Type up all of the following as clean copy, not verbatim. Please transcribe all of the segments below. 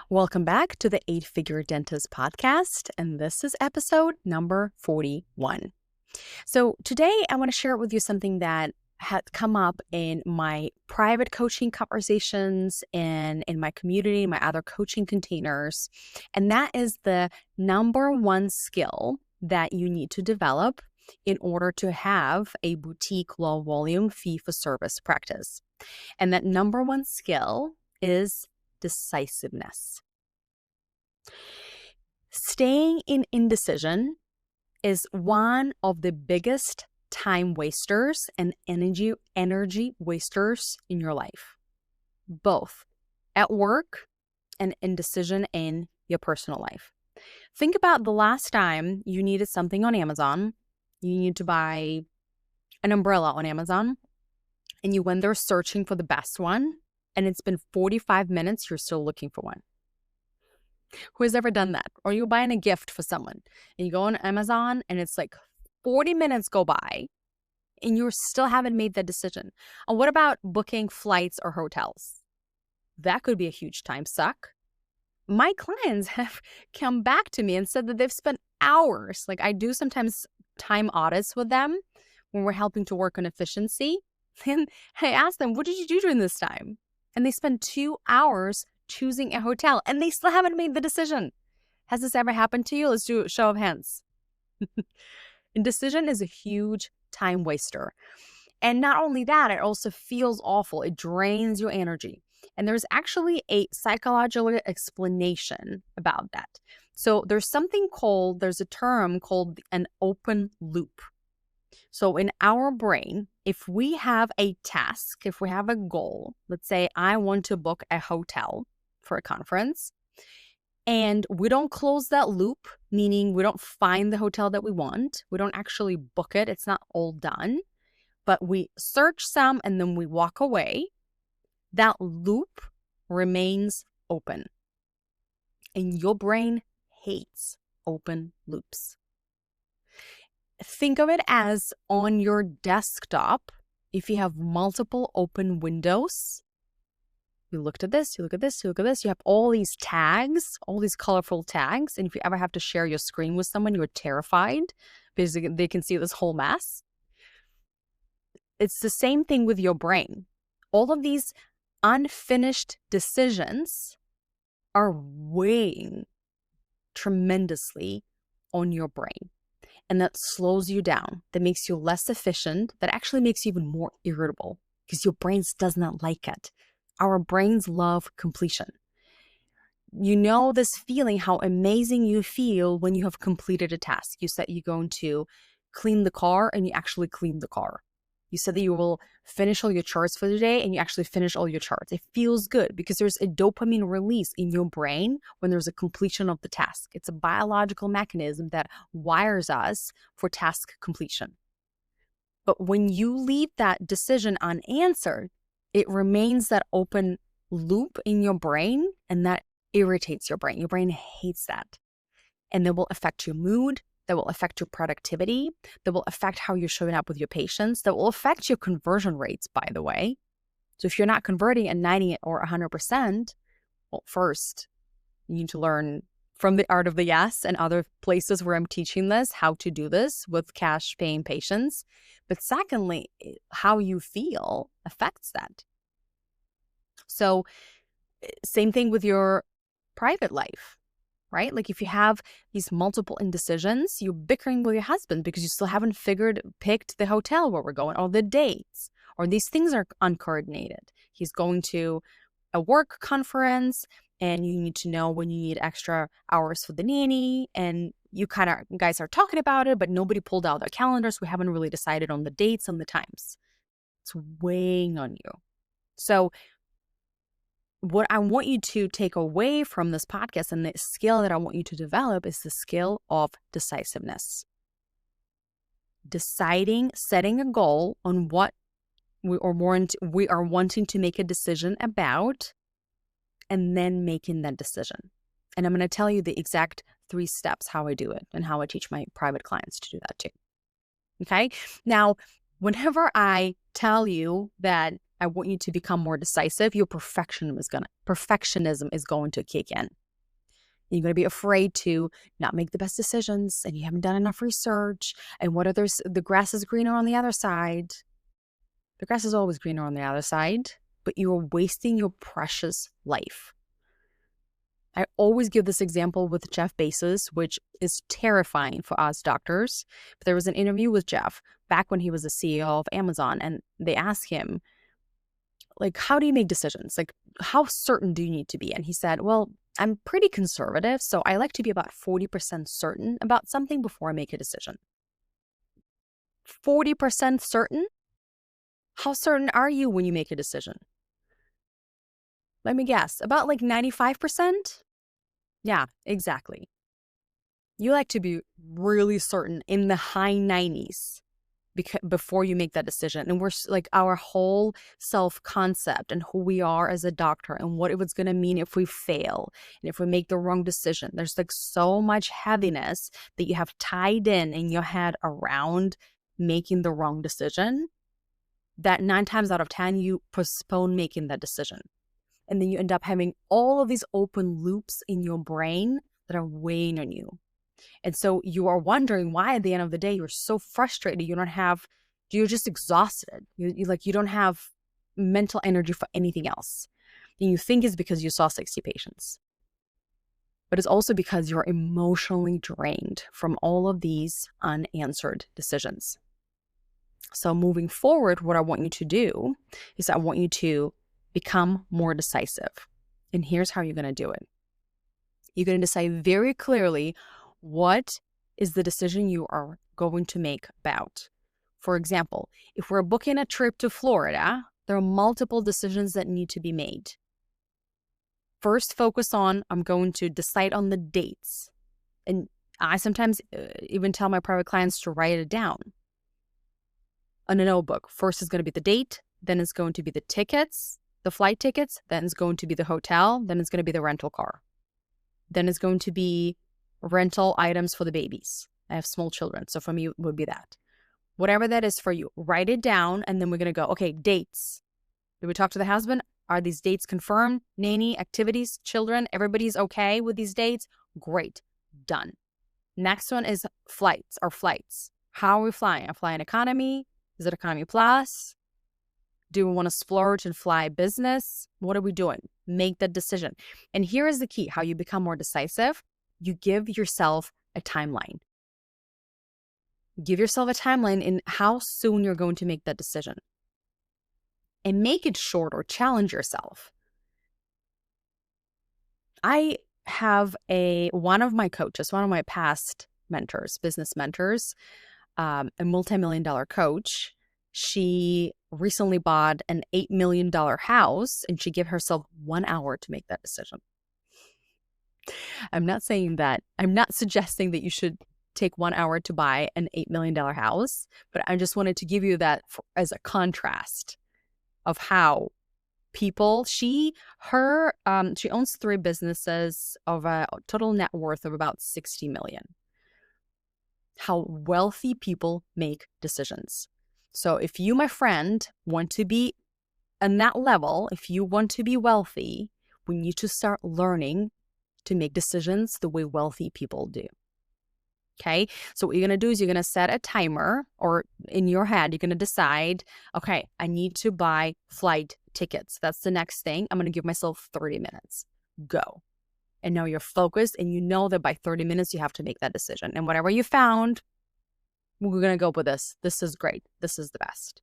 Welcome back to the 8-Figure Dentist podcast, and this is episode number 41. So today I want to share with you something that had come up in my private coaching conversations and in my community, my other coaching containers, and that is the number one skill that you need to develop in order to have a boutique low volume fee-for-service practice. And that number one skill is decisiveness. Staying in indecision is one of the biggest time wasters and energy wasters in your life, both at work and indecision in your personal life. Think about the last time you needed something on Amazon. You need to buy an umbrella on Amazon, and you went there searching for the best one, and it's been 45 minutes, you're still looking for one. Who has ever done that? Or you're buying a gift for someone and you go on Amazon and it's like 40 minutes go by and you still haven't made that decision. And what about booking flights or hotels? That could be a huge time suck. My clients have come back to me and said that they've spent hours. Like I do sometimes time audits with them when we're helping to work on efficiency. And I ask them, what did you do during this time? And they spend 2 hours choosing a hotel and they still haven't made the decision. Has this ever happened to you? Let's do a show of hands. Indecision is a huge time waster. And not only that, it also feels awful. It drains your energy. And there's actually a psychological explanation about that. So there's a term called an open loop. So in our brain, if we have a task, if we have a goal, let's say I want to book a hotel for a conference, and we don't close that loop, meaning we don't find the hotel that we want, we don't actually book it, it's not all done, but we search some and then we walk away, that loop remains open. And your brain hates open loops. Think of it as on your desktop, if you have multiple open windows, you looked at this, you look at this, you look at this, you have all these tags, all these colorful tags. And if you ever have to share your screen with someone, you're terrified because they can see this whole mess. It's the same thing with your brain. All of these unfinished decisions are weighing tremendously on your brain. And that slows you down, that makes you less efficient, that actually makes you even more irritable because your brain does not like it. Our brains love completion. You know this feeling, how amazing you feel when you have completed a task. You said you're going to clean the car and you actually clean the car. You said that you will finish all your charts for the day and you actually finish all your charts. It feels good because there's a dopamine release in your brain when there's a completion of the task. It's a biological mechanism that wires us for task completion. But when you leave that decision unanswered, it remains that open loop in your brain, and that irritates your brain. Your brain hates that. And that will affect your mood, that will affect your productivity, that will affect how you're showing up with your patients, that will affect your conversion rates, by the way. So if you're not converting at 90 or 100%, well, first, you need to learn from the Art of the Yes and other places where I'm teaching this, how to do this with cash paying patients. But secondly, how you feel affects that. So same thing with your private life, right? Like if you have these multiple indecisions, you're bickering with your husband because you still haven't picked the hotel where we're going or the dates, or these things are uncoordinated. He's going to a work conference and you need to know when you need extra hours for the nanny, and you guys are talking about it, but nobody pulled out their calendars. We haven't really decided on the dates and the times. It's weighing on you. So what I want you to take away from this podcast and the skill that I want you to develop is the skill of decisiveness. Setting a goal on what we are wanting to make a decision about, and then making that decision. And I'm going to tell you the exact 3 steps how I do it and how I teach my private clients to do that too. Okay? Now, whenever I tell you that I want you to become more decisive, your perfectionism is going to kick in. You're going to be afraid to not make the best decisions, and you haven't done enough research. And the grass is greener on the other side. The grass is always greener on the other side, but you are wasting your precious life. I always give this example with Jeff Bezos, which is terrifying for us doctors. But there was an interview with Jeff back when he was the CEO of Amazon, and they asked him, like, how do you make decisions? Like, how certain do you need to be? And he said, well, I'm pretty conservative, so I like to be about 40% certain about something before I make a decision. 40% certain? How certain are you when you make a decision? Let me guess, about like 95%? Yeah, exactly. You like to be really certain in the high 90s before you make that decision. And we're like, our whole self-concept and who we are as a doctor and what it was going to mean if we fail and if we make the wrong decision. There's like so much heaviness that you have tied in your head around making the wrong decision that 9 times out of 10, you postpone making that decision. And then you end up having all of these open loops in your brain that are weighing on you. And so you are wondering why at the end of the day, you're so frustrated. You're just exhausted. You don't have mental energy for anything else. And you think it's because you saw 60 patients. But it's also because you're emotionally drained from all of these unanswered decisions. So moving forward, what I want you to do is I want you to become more decisive. And here's how you're going to do it. You're going to decide very clearly what is the decision you are going to make about. For example, if we're booking a trip to Florida, there are multiple decisions that need to be made. First, focus on, I'm going to decide on the dates. And I sometimes even tell my private clients to write it down on a notebook. First is going to be the date, then it's going to be the tickets, the flight tickets, then it's going to be the hotel, then it's going to be the rental car. Then it's going to be rental items for the babies. I have small children, so for me, it would be that. Whatever that is for you, write it down, and then we're going to go, okay, dates. Did we talk to the husband? Are these dates confirmed? Nanny, activities, children, everybody's okay with these dates? Great, done. Next one is flights. How are we flying? I'm flying economy. Is it economy plus? Do we want to splurge and fly business? What are we doing? Make that decision. And here is the key, how you become more decisive. You give yourself a timeline. Give yourself a timeline in how soon you're going to make that decision. And make it short or challenge yourself. I have one of my coaches, one of my past mentors, business mentors, a multi-million-dollar coach. She recently bought an $8 million house, and she gave herself 1 hour to make that decision. I'm not suggesting that you should take 1 hour to buy an $8 million house, but I just wanted to give you that as a contrast of how people, she owns 3 businesses of a total net worth of about 60 million. How wealthy people make decisions. So if you, my friend, want to be on that level, if you want to be wealthy, we need to start learning to make decisions the way wealthy people do. Okay, so what you're going to do is you're going to set a timer, or in your head, you're going to decide, okay, I need to buy flight tickets. That's the next thing. I'm going to give myself 30 minutes. Go. And now you're focused, and you know that by 30 minutes, you have to make that decision. And whatever you found, we're going to go with this. This is great. This is the best.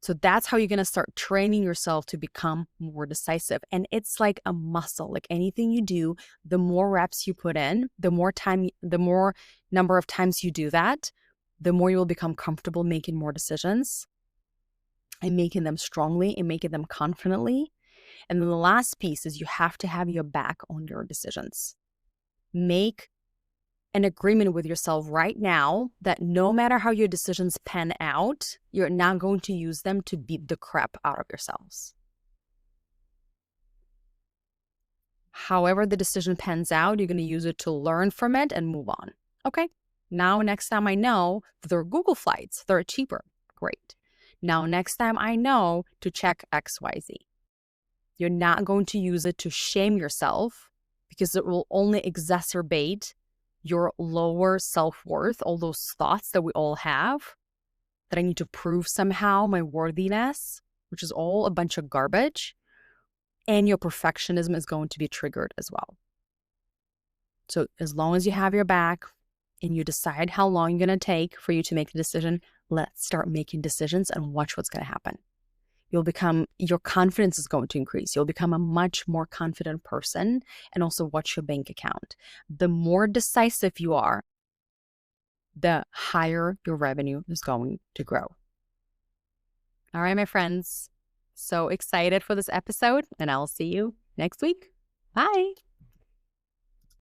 So that's how you're going to start training yourself to become more decisive. And it's like a muscle. Like anything you do, the more reps you put in, the more number of times you do that, the more you will become comfortable making more decisions and making them strongly and making them confidently. And then the last piece is you have to have your back on your decisions. Make an agreement with yourself right now that no matter how your decisions pan out, you're not going to use them to beat the crap out of yourselves. However the decision pans out, you're going to use it to learn from it and move on. Okay, now next time I know there are Google flights, they're cheaper. Great. Now, next time I know to check XYZ. You're not going to use it to shame yourself because it will only exacerbate your lower self-worth, all those thoughts that we all have, that I need to prove somehow my worthiness, which is all a bunch of garbage. And your perfectionism is going to be triggered as well. So as long as you have your back and you decide how long you're going to take for you to make the decision, let's start making decisions and watch what's going to happen. Your confidence is going to increase. You'll become a much more confident person, and also watch your bank account. The more decisive you are, the higher your revenue is going to grow. All right, my friends. So excited for this episode, and I'll see you next week. Bye.